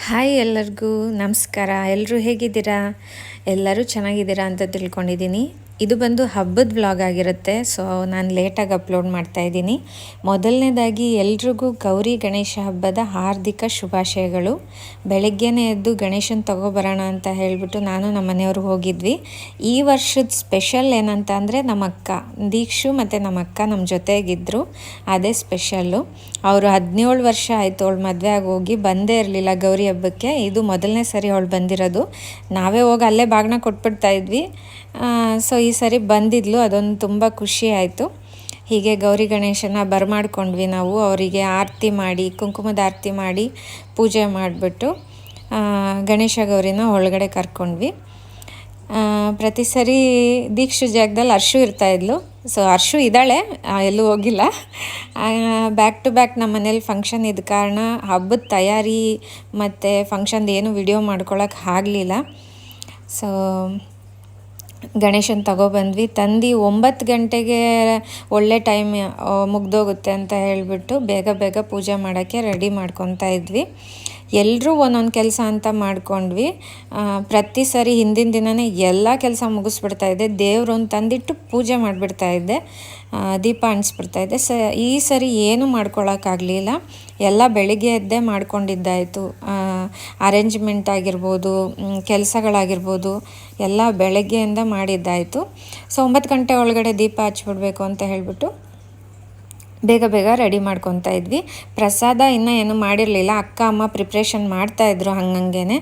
Hi ಎಲ್ಲರಿಗೂ ನಮಸ್ಕಾರ. ಎಲ್ಲರೂ ಹೇಗಿದ್ದೀರಾ? ಎಲ್ಲರೂ ಚೆನ್ನಾಗಿದ್ದೀರಾ ಅಂತ ತಿಳ್ಕೊಂಡಿದ್ದೀನಿ. ಇದು ಬಂದು ಹಬ್ಬದ ವ್ಲಾಗ್ ಆಗಿರುತ್ತೆ. ಸೊ ನಾನು ಲೇಟಾಗಿ ಅಪ್ಲೋಡ್ ಮಾಡ್ತಾಯಿದ್ದೀನಿ. ಮೊದಲನೇದಾಗಿ ಎಲ್ರಿಗೂ ಗೌರಿ ಗಣೇಶ ಹಬ್ಬದ ಹಾರ್ದಿಕ ಶುಭಾಶಯಗಳು. ಬೆಳಗ್ಗೆನೇ ಎದ್ದು ಗಣೇಶನ ತಗೊಬರೋಣ ಅಂತ ಹೇಳಿಬಿಟ್ಟು ನಾನು ನಮ್ಮ ಮನೆಯವರು ಹೋಗಿದ್ವಿ. ಈ ವರ್ಷದ ಸ್ಪೆಷಲ್ ಏನಂತ ಅಂದರೆ ನಮ್ಮ ಅಕ್ಕ ದೀಕ್ಷು ಮತ್ತು ನಮ್ಮ ಅಕ್ಕ ನಮ್ಮ ಜೊತೆಗಿದ್ದರು. ಅದೇ ಸ್ಪೆಷಲ್ಲು. ಅವರು 17 ವರ್ಷ ಆಯಿತು ಅವಳು ಮದುವೆ ಆಗಿ ಹೋಗಿ, ಬಂದೇ ಇರಲಿಲ್ಲ ಗೌರಿ ಹಬ್ಬಕ್ಕೆ. ಇದು ಮೊದಲನೇ ಸರಿ ಅವಳು ಬಂದಿರೋದು. ನಾವೇ ಹೋಗಿ ಅಲ್ಲೇ ಬಾಗಿನ ಕೊಟ್ಬಿಡ್ತಾ ಇದ್ವಿ. ಸೊ ಈ ಸರಿ ಬಂದಿದ್ಲು, ಅದೊಂದು ತುಂಬ ಖುಷಿ ಆಯಿತು. ಹೀಗೆ ಗೌರಿ ಗಣೇಶನ ಬರಮಾಡ್ಕೊಂಡ್ವಿ ನಾವು. ಅವರಿಗೆ ಆರತಿ ಮಾಡಿ, ಕುಂಕುಮದ ಆರತಿ ಮಾಡಿ, ಪೂಜೆ ಮಾಡಿಬಿಟ್ಟು ಗಣೇಶ ಗೌರಿನ ಒಳಗಡೆ ಕರ್ಕೊಂಡ್ವಿ. ಪ್ರತಿ ಸರಿ ದೀಕ್ಷು ಜಾಗದಲ್ಲಿ ಅರ್ಶು ಇರ್ತಾಯಿದ್ಲು. ಸೊ ಅರ್ಶು ಇದ್ದಾಳೆ, ಎಲ್ಲೂ ಹೋಗಿಲ್ಲ. ಬ್ಯಾಕ್ ಟು ಬ್ಯಾಕ್ ನಮ್ಮ ಮನೇಲಿ ಫಂಕ್ಷನ್ ಇದ್ದ ಕಾರಣ ಹಬ್ಬದ ತಯಾರಿ ಮತ್ತು ಫಂಕ್ಷನ್ದು ಏನು ವಿಡಿಯೋ ಮಾಡ್ಕೊಳಕ್ಕೆ ಆಗಲಿಲ್ಲ. ಸೊ ಗಣೇಶನ ತಗೊಬಂದ್ವಿ. ತಂದು 9 ಗಂಟೆಗೆ ಒಳ್ಳೆ ಟೈಮ್ ಮುಗ್ದೋಗುತ್ತೆ ಅಂತ ಹೇಳಿಬಿಟ್ಟು ಬೇಗ ಬೇಗ ಪೂಜೆ ಮಾಡೋಕ್ಕೆ ರೆಡಿ ಮಾಡ್ಕೊತಾ ಇದ್ವಿ. ಎಲ್ಲರೂ ಒಂದೊಂದು ಕೆಲಸ ಅಂತ ಮಾಡ್ಕೊಂಡ್ವಿ. ಪ್ರತಿ ಸರಿ ಹಿಂದಿನ ದಿನವೇ ಎಲ್ಲ ಕೆಲಸ ಮುಗಿಸ್ಬಿಡ್ತಾಯಿದ್ದೆ. ದೇವ್ರೊಂದು ತಂದಿಟ್ಟು ಪೂಜೆ ಮಾಡಿಬಿಡ್ತಾಯಿದ್ದೆ, ದೀಪ ಅಂಟಿಸ್ಬಿಡ್ತಾಯಿದ್ದೆ. ಈ ಸರಿ ಏನೂ ಮಾಡ್ಕೊಳಕ್ಕಾಗಲಿಲ್ಲ. ಎಲ್ಲ ಬೆಳಿಗ್ಗೆ ಎದ್ದೇ ಮಾಡ್ಕೊಂಡಿದ್ದಾಯಿತು. ಅರೇಂಜ್ಮೆಂಟ್ ಆಗಿರ್ಬೋದು, ಕೆಲಸಗಳಾಗಿರ್ಬೋದು ಎಲ್ಲ ಬೆಳಗ್ಗೆಯಿಂದ ಮಾಡಿದ್ದಾಯಿತು. ಸೊ 9 ಗಂಟೆ ಒಳಗಡೆ ದೀಪ ಹಚ್ಬಿಡ್ಬೇಕು ಅಂತ ಹೇಳಿಬಿಟ್ಟು ಬೇಗ ಬೇಗ ರೆಡಿ ಮಾಡ್ಕೊತಾ ಇದ್ವಿ. ಪ್ರಸಾದ ಇನ್ನೂ ಏನು ಮಾಡಿರಲಿಲ್ಲ, ಅಕ್ಕ ಅಮ್ಮ ಪ್ರಿಪ್ರೇಷನ್ ಮಾಡ್ತಾಯಿದ್ರು ಹಂಗಂಗೆ.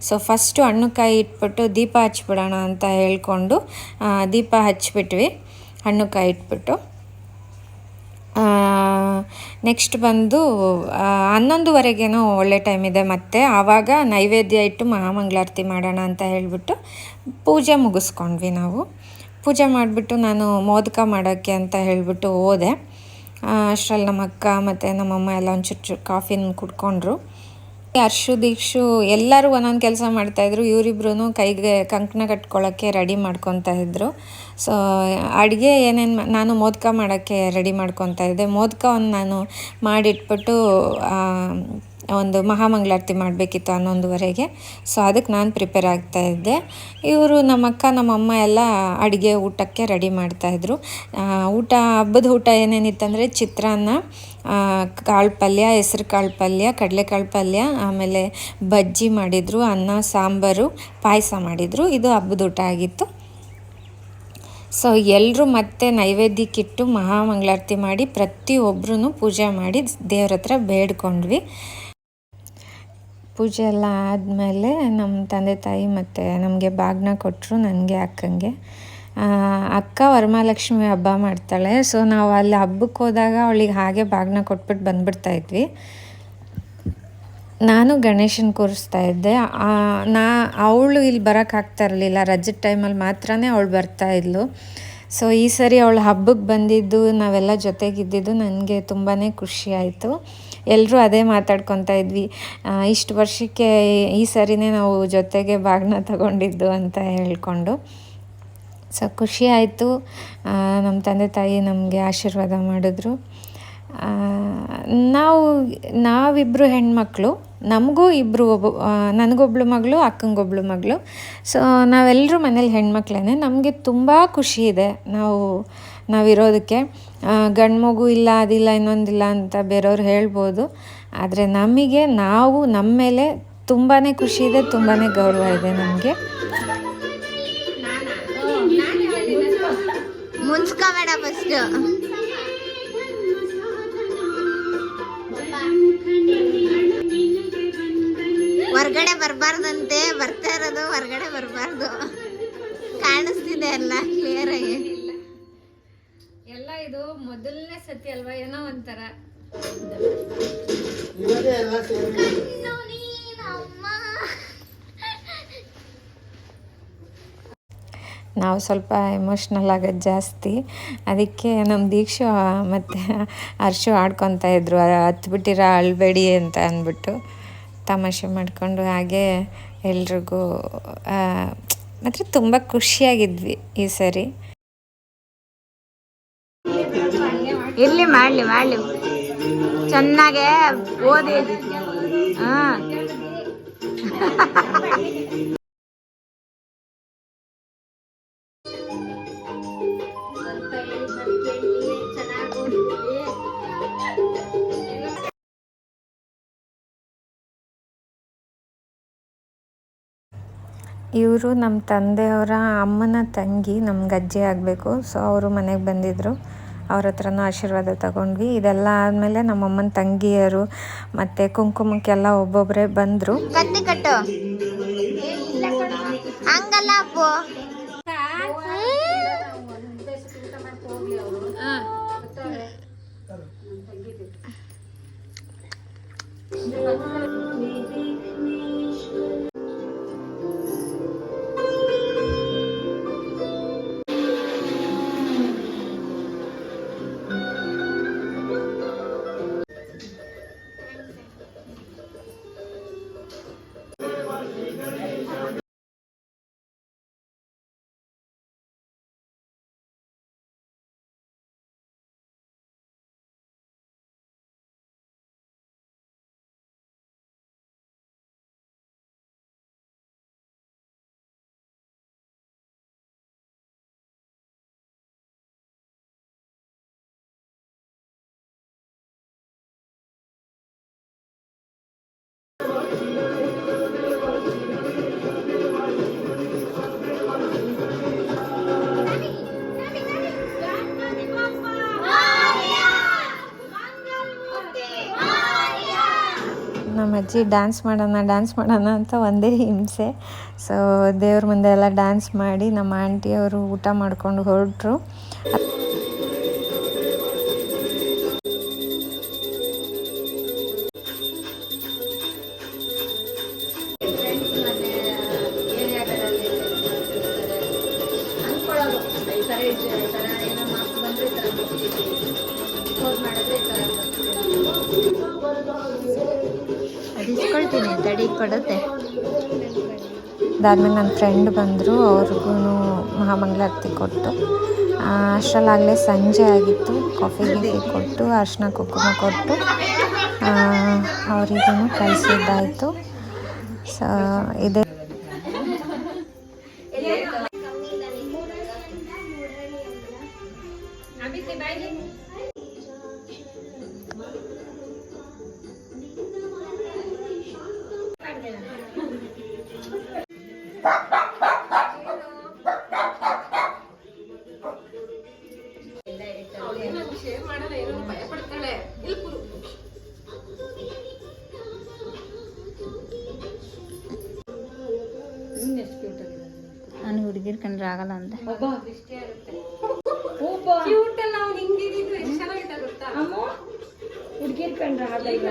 ಸೊ ಫಸ್ಟು ಹಣ್ಣುಕಾಯಿ ಇಟ್ಬಿಟ್ಟು ದೀಪ ಹಚ್ಬಿಡೋಣ ಅಂತ ಹೇಳ್ಕೊಂಡು ದೀಪ ಹಚ್ಬಿಟ್ವಿ, ಹಣ್ಣುಕಾಯಿ ಇಟ್ಬಿಟ್ಟು. ನೆಕ್ಸ್ಟ್ ಬಂದು 11:15 ಒಳ್ಳೆ ಟೈಮ್ ಇದೆ. ಮತ್ತು ಆವಾಗ ನೈವೇದ್ಯ ಇಟ್ಟು ಮಹಾಮಂಗಳಾರತಿ ಮಾಡೋಣ ಅಂತ ಹೇಳಿಬಿಟ್ಟು ಪೂಜೆ ಮುಗಿಸ್ಕೊಂಡ್ವಿ ನಾವು. ಪೂಜೆ ಮಾಡಿಬಿಟ್ಟು ನಾನು ಮೋದಕ ಮಾಡೋಕ್ಕೆ ಅಂತ ಹೇಳಿಬಿಟ್ಟು ಹೋದೆ. ಅಷ್ಟರಲ್ಲಿ ನಮ್ಮ ಅಕ್ಕ ಮತ್ತು ನಮ್ಮಮ್ಮ ಎಲ್ಲ ಒಂಚೂರು ಕಾಫಿನ ಕುಡ್ಕೊಂಡ್ರು. ಅರ್ಶು ದೀಕ್ಷು ಎಲ್ಲರೂ ಒಂದೊಂದು ಕೆಲಸ ಮಾಡ್ತಾಯಿದ್ರು. ಇವರಿಬ್ರು ಕೈಗೆ ಕಂಕಣ ಕಟ್ಕೊಳ್ಳೋಕ್ಕೆ ರೆಡಿ ಮಾಡ್ಕೊತಾ ಇದ್ದರು. ಸೊ ಅಡುಗೆ ಏನೇನು ನಾನು ಮೋದಕ ಮಾಡೋಕ್ಕೆ ರೆಡಿ ಮಾಡ್ಕೊತಾ ಇದ್ದೆ. ಮೋದಕವನ್ನು ನಾನು ಮಾಡಿಟ್ಬಿಟ್ಟು ಒಂದು ಮಹಾಮಂಗಳಾರತಿ ಮಾಡಬೇಕಿತ್ತು 11:15. ಸೊ ಅದಕ್ಕೆ ನಾನು ಪ್ರಿಪೇರ್ ಆಗ್ತಾಯಿದ್ದೆ. ಇವರು ನಮ್ಮ ಅಕ್ಕ ನಮ್ಮಮ್ಮ ಎಲ್ಲ ಅಡುಗೆ ಊಟಕ್ಕೆ ರೆಡಿ ಮಾಡ್ತಾಯಿದ್ರು. ಊಟ ಹಬ್ಬದ ಊಟ ಏನೇನಿತ್ತಂದರೆ ಚಿತ್ರಾನ್ನ, ಕಾಳು ಪಲ್ಯ, ಹೆಸ್ರು ಕಾಳು ಪಲ್ಯ, ಕಡಲೆಕಾಳು ಪಲ್ಯ, ಆಮೇಲೆ ಬಜ್ಜಿ ಮಾಡಿದರು, ಅನ್ನ ಸಾಂಬಾರು, ಪಾಯಸ ಮಾಡಿದರು. ಇದು ಹಬ್ಬದ ಊಟ ಆಗಿತ್ತು. ಸೊ ಎಲ್ಲರೂ ಮತ್ತೆ ನೈವೇದ್ಯಕ್ಕಿಟ್ಟು ಮಹಾಮಂಗಳಾರತಿ ಮಾಡಿ ಪ್ರತಿಯೊಬ್ಬರೂ ಪೂಜೆ ಮಾಡಿ ದೇವ್ರ ಹತ್ರ ಬೇಡ್ಕೊಂಡ್ವಿ. ಪೂಜೆ ಎಲ್ಲ ಆದಮೇಲೆ ನಮ್ಮ ತಂದೆ ತಾಯಿ ಮತ್ತು ನಮಗೆ ಬಾಗಿನ ಕೊಟ್ಟರು, ನನಗೆ ಅಕ್ಕಂಗೆ. ಅಕ್ಕ ವರಮಹಾಲಕ್ಷ್ಮಿ ಹಬ್ಬ ಮಾಡ್ತಾಳೆ. ಸೊ ನಾವು ಅಲ್ಲಿ ಹಬ್ಬಕ್ಕೆ ಹೋದಾಗ ಅವಳಿಗೆ ಹಾಗೆ ಬಾಗಿನ ಕೊಟ್ಬಿಟ್ಟು ಬಂದುಬಿಡ್ತಾಯಿದ್ವಿ. ನಾನು ಗಣೇಶನ ಕೂರಿಸ್ತಾಯಿದ್ದೆ. ಅವಳು ಇಲ್ಲಿ ಬರೋಕ್ಕಾಗ್ತಾ ಇರಲಿಲ್ಲ, ರಜದ ಟೈಮಲ್ಲಿ ಮಾತ್ರ ಅವಳು ಬರ್ತಾಯಿದ್ಲು. ಸೊ ಈ ಸರಿ ಅವಳು ಹಬ್ಬಕ್ಕೆ ಬಂದಿದ್ದು, ನಾವೆಲ್ಲ ಜೊತೆಗಿದ್ದಿದ್ದು ನನಗೆ ತುಂಬಾ ಖುಷಿ ಆಯಿತು. ಎಲ್ಲರೂ ಅದೇ ಮಾತಾಡ್ಕೊತಾ ಇದ್ವಿ, ಇಷ್ಟು ವರ್ಷಕ್ಕೆ ಈ ಸರಿನೇ ನಾವು ಜೊತೆಗೆ ಬಾಗಿನ ತಗೊಂಡಿದ್ದು ಅಂತ ಹೇಳ್ಕೊಂಡು. ಸೊ ಖುಷಿ ಆಯಿತು. ನಮ್ಮ ತಂದೆ ತಾಯಿ ನಮಗೆ ಆಶೀರ್ವಾದ ಮಾಡಿದ್ರು. ನಾವಿಬ್ಬರು ಹೆಣ್ಮಕ್ಳು, ನಮಗೂ ಇಬ್ಬರು, ನನಗೊಬ್ಳು ಮಗಳು, ಅಕ್ಕಂಗೊಬ್ಳು ಮಗಳು. ಸೊ ನಾವೆಲ್ಲರೂ ಮನೇಲಿ ಹೆಣ್ಮಕ್ಳೇ. ನಮಗೆ ತುಂಬ ಖುಷಿ ಇದೆ ನಾವಿರೋದಕ್ಕೆ. ಗಂಡು ಮಗು ಇಲ್ಲ, ಅದಿಲ್ಲ, ಇನ್ನೊಂದಿಲ್ಲ ಅಂತ ಬೇರೆಯವ್ರು ಹೇಳ್ಬೋದು. ಆದರೆ ನಮಗೆ ನಮ್ಮ ಮೇಲೆ ತುಂಬಾ ಖುಷಿ ಇದೆ, ತುಂಬಾ ಗೌರವ ಇದೆ ನಮಗೆ. ಮುನ್ಸ್ಕೋಬೇಡ ಫಸ್ಟ್. ಹೊರ್ಗಡೆ ಬರಬಾರ್ದಂತೆ, ಬರ್ತಾ ಇರೋದು ಹೊರ್ಗಡೆ ಬರಬಾರ್ದು. ಕಾಣಿಸ್ತಿದೆ ಎಲ್ಲ ಕ್ಲಿಯರ್ ಆಗಿ. ಎಲ್ಲ ಇದು ಮೊದಲನೇ ಸತಿ ಅಲ್ವಾ, ಏನೋ ಒಂಥರ. ನಾವು ಸ್ವಲ್ಪ ಎಮೋಷ್ನಲ್ ಆಗೋದು ಜಾಸ್ತಿ. ಅದಕ್ಕೆ ನಮ್ಮ ದೀಕ್ಷು ಮತ್ತು ಹರ್ಷು ಆಡ್ಕೊತಾ ಇದ್ರು, ಹತ್ಬಿಟ್ಟಿರ ಅಳ್ಬೇಡಿ ಅಂತ ಅಂದ್ಬಿಟ್ಟು ತಮಾಷೆ ಮಾಡಿಕೊಂಡು. ಹಾಗೆ ಎಲ್ರಿಗೂ ಮಾತ್ರ ತುಂಬ ಖುಷಿಯಾಗಿದ್ವಿ ಈ ಸರಿ. ಇರ್ಲಿ, ಮಾಡಲಿ ಚೆನ್ನಾಗೆ ಓದಿ. ಹಾಂ ಇವರು ನಮ್ಮ ತಂದೆಯವರ ಅಮ್ಮನ ತಂಗಿ, ನಮ್ಗೆ ಅಜ್ಜಿ ಆಗಬೇಕು. ಸೊ ಅವರು ಮನೆಗೆ ಬಂದಿದ್ದರು, ಅವ್ರ ಹತ್ರನೂ ಆಶೀರ್ವಾದ ತಗೊಂಡ್ವಿ. ಇದೆಲ್ಲ ಆದಮೇಲೆ ನಮ್ಮಮ್ಮನ ತಂಗಿಯರು ಮತ್ತು ಕುಂಕುಮಕ್ಕೆಲ್ಲ ಒಬ್ಬೊಬ್ಬರೇ ಬಂದರು. ಕತ್ತಿ ಕಟ್ಟು ಹಂಗಲ್ಲ ಅಪ್ಪು. ನಮ್ಮ ಅಜ್ಜಿ ಡ್ಯಾನ್ಸ್ ಮಾಡೋಣ ಅಂತ ಒಂದೇ ಹಿಂಸೆ. ಸೊ ದೇವ್ರ ಮುಂದೆ ಎಲ್ಲ ಡ್ಯಾನ್ಸ್ ಮಾಡಿ ನಮ್ಮ ಆಂಟಿಯವರು ಊಟ ಮಾಡ್ಕೊಂಡು ಹೊರಟರು. ಇಸ್ಕೊಳ್ತೀನಿ, ತಡಿ ಕೊಡುತ್ತೆ. ಅದಾದ್ಮೇಲೆ ನನ್ನ ಫ್ರೆಂಡ್ ಬಂದರು, ಅವ್ರಿಗೂ ಮಹಾಮಂಗಳಾರತಿ ಕೊಟ್ಟು ಅಷ್ಟರಲ್ಲಾಗಲೇ ಸಂಜೆ ಆಗಿತ್ತು. ಕಾಫಿ ಕೊಟ್ಟು ಅರಿಶಿನ ಕುಂಕುಮ ಕೊಟ್ಟು ಅವರಿಗೂ ಕಳಿಸಿದ್ದಾಯಿತು. ಸೊ ಇದೆ ನಾನು ಹುಡುಗಿರ್ ಕಂಡ್ರೆ ಆಗಲ್ಲ ಅಂತ. ಹುಡುಗಿರ್ ಕಂಡ್ರೆ ಇದು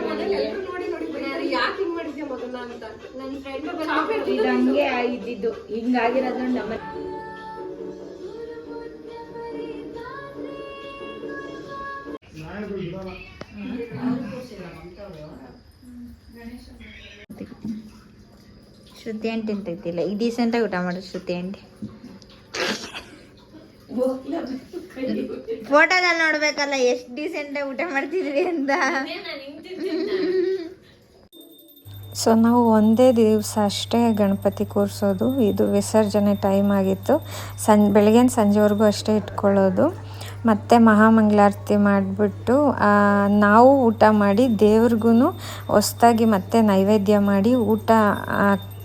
ಹಂಗೆ ಇದ್ದಿದ್ದು, ಹಿಂಗಾಗಿರೋದು ನಮ್ಮ ಶ್ರುತಿ ಆಂಟಿ ಅಂತ ಇದ್ದಿಲ್ಲ. ಈಗ ಡೀಸೆಂಟಾಗಿ ಊಟ ಮಾಡೋದು ಶ್ರುತಿ ಆಂಟಿ. ಫೋಟೋದಲ್ಲಿ ನೋಡ್ಬೇಕಲ್ಲ ಎಷ್ಟು ಡೀಸೆಂಟಾಗಿ ಊಟ ಮಾಡ್ತಿದ್ವಿ ಅಂತ. ಸೊ ನಾವು ಒಂದೇ ದಿವಸ ಅಷ್ಟೇ ಗಣಪತಿ ಕೂರಿಸೋದು. ಇದು ವಿಸರ್ಜನೆ ಟೈಮ್ ಆಗಿತ್ತು. ಬೆಳಗ್ಗೆ ಸಂಜೆವರೆಗೂ ಅಷ್ಟೇ ಇಟ್ಕೊಳ್ಳೋದು. ಮತ್ತು ಮಹಾಮಂಗಳಾರತಿ ಮಾಡಿಬಿಟ್ಟು ನಾವು ಊಟ ಮಾಡಿ ದೇವ್ರಿಗೂ ಹೊಸ್ದಾಗಿ ಮತ್ತೆ ನೈವೇದ್ಯ ಮಾಡಿ ಊಟ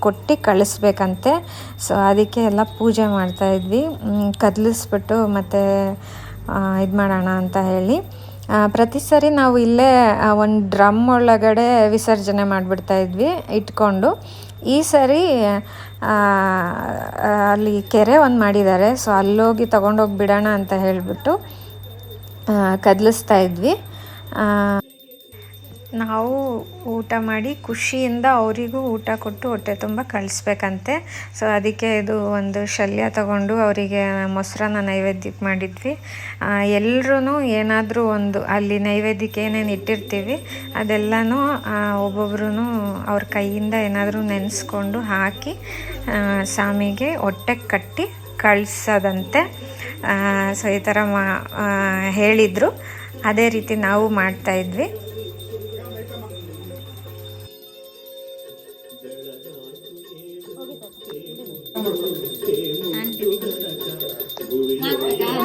ಕೊಟ್ಟು ಕಳಿಸ್ಬೇಕಂತೆ. ಸೊ ಅದಕ್ಕೆ ಎಲ್ಲ ಪೂಜೆ ಮಾಡ್ತಾಯಿದ್ವಿ, ಕದಲಿಸ್ಬಿಟ್ಟು ಮತ್ತು ಇದು ಮಾಡೋಣ ಅಂತ ಹೇಳಿ. ಪ್ರತಿ ಸರಿ ನಾವು ಇಲ್ಲೇ ಒಂದು ಡ್ರಮ್ ಒಳಗಡೆ ವಿಸರ್ಜನೆ ಮಾಡಿಬಿಡ್ತಾಯಿದ್ವಿ ಇಟ್ಕೊಂಡು. ಈ ಸರಿ ಅಲ್ಲಿ ಕೆರೆ ಒಂದು ಮಾಡಿದ್ದಾರೆ. ಸೊ ಅಲ್ಲೋಗಿ ತೊಗೊಂಡೋಗಿ ಬಿಡೋಣ ಅಂತ ಹೇಳಿಬಿಟ್ಟು ಕದಲಿಸ್ತಾ ಇದ್ವಿ. ನಾವು ಊಟ ಮಾಡಿ ಖುಷಿಯಿಂದ ಅವರಿಗೂ ಊಟ ಕೊಟ್ಟು ಹೊಟ್ಟೆ ತುಂಬ ಕಳಿಸ್ಬೇಕಂತೆ. ಸೊ ಅದಕ್ಕೆ ಇದು ಒಂದು ಶಲ್ಯ ತಗೊಂಡು ಅವರಿಗೆ ಮೊಸರನ್ನ ನೈವೇದ್ಯಕ್ಕೆ ಮಾಡಿದ್ವಿ. ಎಲ್ಲರೂ ಏನಾದರೂ ಒಂದು ಅಲ್ಲಿ ನೈವೇದ್ಯಕ್ಕೆ ಏನೇನು ಇಟ್ಟಿರ್ತೀವಿ ಅದೆಲ್ಲನೂ ಒಬ್ಬೊಬ್ರು ಅವ್ರ ಕೈಯಿಂದ ಏನಾದರೂ ನೆನೆಸ್ಕೊಂಡು ಹಾಕಿ ಸ್ವಾಮಿಗೆ ಹೊಟ್ಟೆಗೆ ಕಟ್ಟಿ ಕಳಿಸೋದಂತೆ. ಸೊ ಈ ಥರ ಹೇಳಿದರು. ಅದೇ ರೀತಿ ನಾವು ಮಾಡ್ತಾಯಿದ್ವಿ.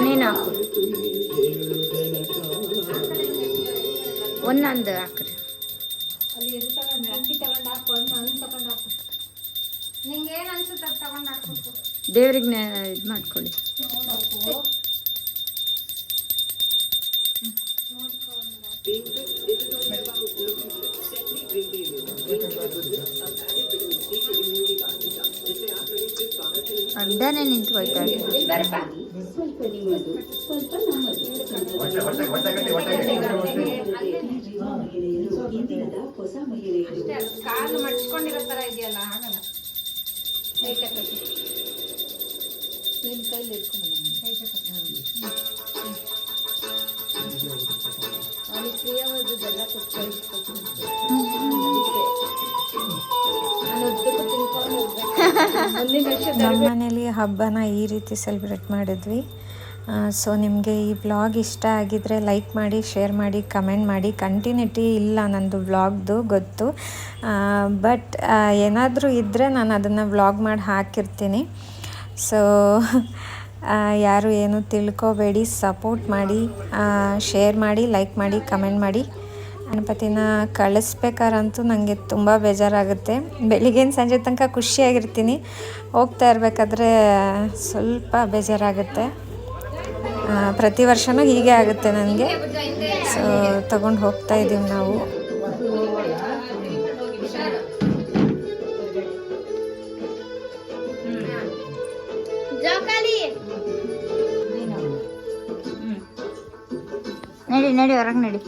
ನೀನು ಹಾಕು ಒಂದೊಂದು ಹಾಕ್ರಿ ದೇವ್ರಿಗೆ ಇದು ಮಾಡ್ಕೊಳ್ಳಿ. ಅರ್ಧನೇ ನಿಂತ್ಕೊಳ್ತಾ ಕಾಲು ಮಡ್ಸ್ಕೊಂಡಿರೋ ತರ ಇದೆಯಲ್ಲ ಆಗಲ್ಲ. ನಿನ್ನ ಕೈಲಿ ಇಟ್ಕೊಂಬಲ್ಲ ಪ್ರಿಯವಾದದೆಲ್ಲ ನಮ್ಮ ಮನೇಲಿ ಹಬ್ಬನ ಈ ರೀತಿ ಸೆಲೆಬ್ರೇಟ್ ಮಾಡಿದ್ವಿ. ಸೊ ನಿಮಗೆ ಈ ವ್ಲಾಗ್ ಇಷ್ಟ ಆಗಿದ್ರೆ ಲೈಕ್ ಮಾಡಿ, ಶೇರ್ ಮಾಡಿ, ಕಮೆಂಟ್ ಮಾಡಿ. ಕಂಟಿನ್ಯೂಟಿ ಇಲ್ಲ ನಂದು ವ್ಲಾಗ್ದು ಗೊತ್ತು, ಬಟ್ ಏನಾದರೂ ಇದ್ದರೆ ನಾನು ಅದನ್ನು ವ್ಲಾಗ್ ಮಾಡಿ ಹಾಕಿರ್ತೀನಿ. ಸೊ ಯಾರು ಏನು ತಿಳ್ಕೊಬೇಡಿ, ಸಪೋರ್ಟ್ ಮಾಡಿ, ಶೇರ್ ಮಾಡಿ, ಲೈಕ್ ಮಾಡಿ, ಕಮೆಂಟ್ ಮಾಡಿ. ಗಣಪತಿನ ಕಳಿಸ್ಬೇಕಾರಂತೂ ನನಗೆ ತುಂಬ ಬೇಜಾರಾಗುತ್ತೆ. ಬೆಳಿಗ್ಗೆನ ಸಂಜೆ ತನಕ ಖುಷಿಯಾಗಿರ್ತೀನಿ, ಹೋಗ್ತಾ ಇರಬೇಕಾದ್ರೆ ಸ್ವಲ್ಪ ಬೇಜಾರಾಗುತ್ತೆ. ಪ್ರತಿ ವರ್ಷವೂ ಹೀಗೆ ಆಗುತ್ತೆ ನನಗೆ. ಸೊ ತಗೊಂಡು ಹೋಗ್ತಾ ಇದ್ದೀವಿ ನಾವು. ನಡಿ ನಡಿ ಹೊರಗೆ ನಡಿ.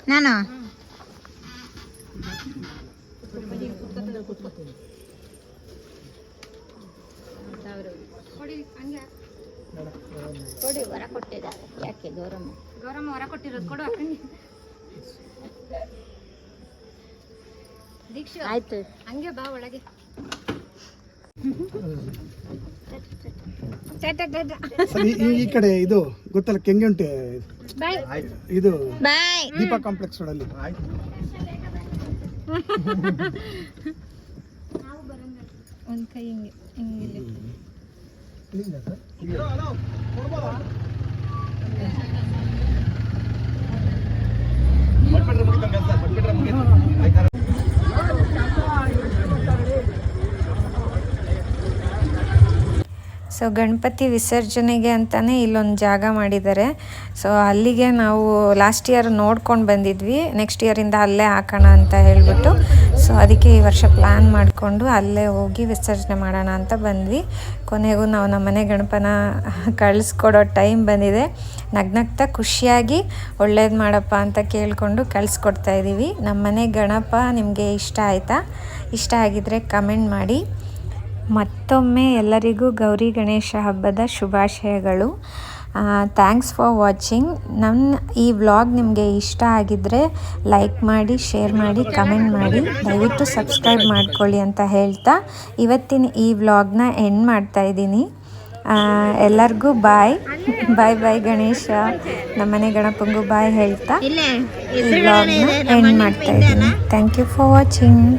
ನಾನು ಕೊಡಿ ವರ ಕೊಟ್ಟಿದ್ದಾರೆ. ಯಾಕೆ ಗೌರಮ್ಮ ವರ ಕೊಟ್ಟಿರೋದು ಕೊಡು. ದೀಕ್ಷಾ ಆಯ್ತು, ಹಂಗೆ ಬಾ ಒಳಗೆ. ಈ ಕಡೆ ಇದು ಗೊತ್ತಲ್ಲ, ಕೆಂಗುಂಟೆ ಇದು ದೀಪಾ ಕಾಂಪ್ಲೆಕ್ಸ್ ರೋಡಲ್ಲಿ. ಒಂದು ಕೈ ಹಿಂಗೆ ಹಿಂಗೆ ಸೊ ಗಣಪತಿ ವಿಸರ್ಜನೆಗೆ ಅಂತಲೇ ಇಲ್ಲೊಂದು ಜಾಗ ಮಾಡಿದ್ದಾರೆ. ಸೊ ಅಲ್ಲಿಗೆ ನಾವು ಲಾಸ್ಟ್ ಇಯರ್ ನೋಡ್ಕೊಂಡು ಬಂದಿದ್ವಿ. ನೆಕ್ಸ್ಟ್ ಇಯರಿಂದ ಅಲ್ಲೇ ಹಾಕೋಣ ಅಂತ ಹೇಳಿಬಿಟ್ಟು, ಸೊ ಅದಕ್ಕೆ ಈ ವರ್ಷ ಪ್ಲ್ಯಾನ್ ಮಾಡಿಕೊಂಡು ಅಲ್ಲೇ ಹೋಗಿ ವಿಸರ್ಜನೆ ಮಾಡೋಣ ಅಂತ ಬಂದ್ವಿ. ಕೊನೆಗೂ ನಾವು ನಮ್ಮನೆ ಗಣಪನ ಕಳಿಸ್ಕೊಡೋ ಟೈಮ್ ಬಂದಿದೆ. ನಗ್ನಗ್ತಾ ಖುಷಿಯಾಗಿ ಒಳ್ಳೇದು ಮಾಡಪ್ಪ ಅಂತ ಕೇಳಿಕೊಂಡು ಕಳಿಸ್ಕೊಡ್ತಾ ಇದ್ದೀವಿ. ನಮ್ಮನೆ ಗಣಪ ನಿಮಗೆ ಇಷ್ಟ ಆಯಿತಾ? ಇಷ್ಟ ಆಗಿದ್ದರೆ ಕಮೆಂಟ್ ಮಾಡಿ. ಮತ್ತೊಮ್ಮೆ ಎಲ್ಲರಿಗೂ ಗೌರಿ ಗಣೇಶ ಹಬ್ಬದ ಶುಭಾಶಯಗಳು. Thanks for watching. ನನ್ನ ಈ ವ್ಲಾಗ್ ನಿಮಗೆ ಇಷ್ಟ ಆಗಿದ್ದರೆ ಲೈಕ್ ಮಾಡಿ, ಶೇರ್ ಮಾಡಿ, ಕಮೆಂಟ್ ಮಾಡಿ. ದಯವಿಟ್ಟು ಸಬ್ಸ್ಕ್ರೈಬ್ ಮಾಡ್ಕೊಳ್ಳಿ ಅಂತ ಹೇಳ್ತಾ ಇವತ್ತಿನ ಈ ವ್ಲಾಗ್ನ ಎಂಡ್ ಮಾಡ್ತಾಯಿದ್ದೀನಿ. ಎಲ್ಲರಿಗೂ ಬಾಯ್ ಬಾಯ್ ಬಾಯ್. ಗಣೇಶ ನಮ್ಮನೆ ಗಣಪಂಗೂ ಬಾಯ್ ಹೇಳ್ತಾ ಈ ವ್ಲಾಗ್ನ ಎಂಡ್ ಮಾಡ್ತಾಯಿದ್ದೀನಿ. Thank you for watching.